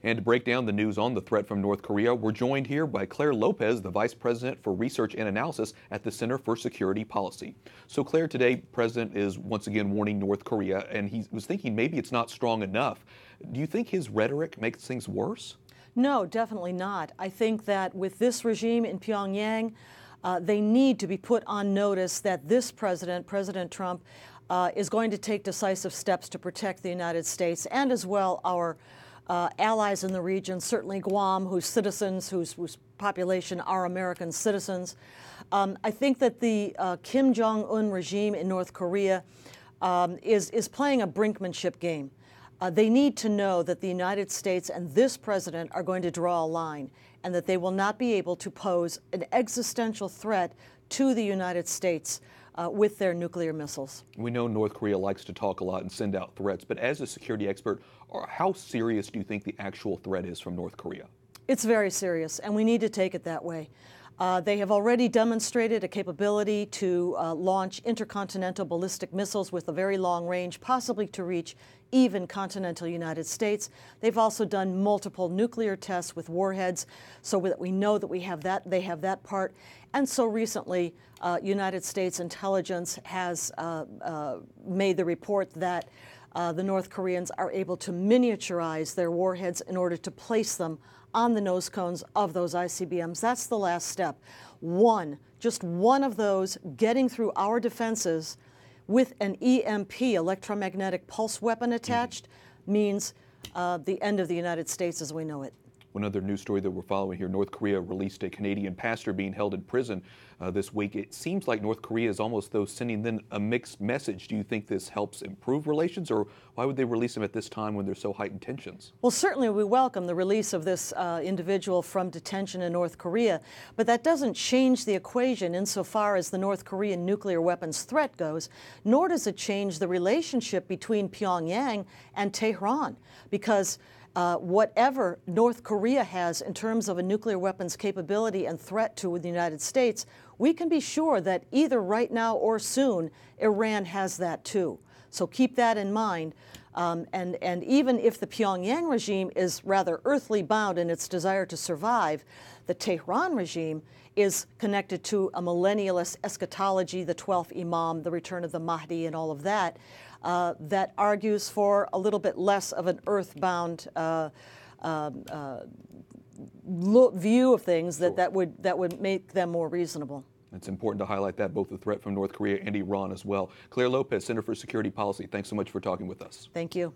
And to break down the news on the threat from North Korea, we're joined here by Clare Lopez, the Vice President for Research and Analysis at the Center for Security Policy. So Clare, today, President is once again warning North Korea, and he was thinking maybe it's not strong enough. Do you think his rhetoric makes things worse? No, definitely not. I think that with this regime in Pyongyang, they need to be put on notice that this president, President Trump, is going to take decisive steps to protect the United States and as well our allies in the region, certainly Guam, whose citizens, whose population are American citizens. I think that the Kim Jong-un regime in North Korea is playing a brinkmanship game. They need to know that the United States and this president are going to draw a line and that they will not be able to pose an existential threat to the United States with their nuclear missiles. We know North Korea likes to talk a lot and send out threats, but as a security expert, how serious do you think the actual threat is from North Korea? It's very serious, and we need to take it that way. They have already demonstrated a capability to launch intercontinental ballistic missiles with a very long range, possibly to reach even continental United States. They've also done multiple nuclear tests with warheads, so that we know that they have that part. And so recently, United States intelligence has made the report that the North Koreans are able to miniaturize their warheads in order to place them on the nose cones of those ICBMs. That's the last step. Just one of those getting through our defenses with an EMP, electromagnetic pulse weapon attached, means the end of the United States as we know it. One other news story that we're following here, North Korea released a Canadian pastor being held in prison this week. It seems like North Korea is almost, though, sending them a mixed message. Do you think this helps improve relations, or why would they release him at this time when there's so heightened tensions? Well, certainly we welcome the release of this individual from detention in North Korea, but that doesn't change the equation insofar as the North Korean nuclear weapons threat goes, nor does it change the relationship between Pyongyang and Tehran, because whatever North Korea has in terms of a nuclear weapons capability and threat to the United States, we can be sure that either right now or soon, Iran has that too. So keep that in mind. And even if the Pyongyang regime is rather earthly bound in its desire to survive, the Tehran regime is connected to a millennialist eschatology, the 12th Imam, the return of the Mahdi, and all of that, that argues for a little bit less of an earthbound view of things that would make them more reasonable. It's important to highlight that, both the threat from North Korea and Iran as well. Clare Lopez, Center for Security Policy, thanks so much for talking with us. Thank you.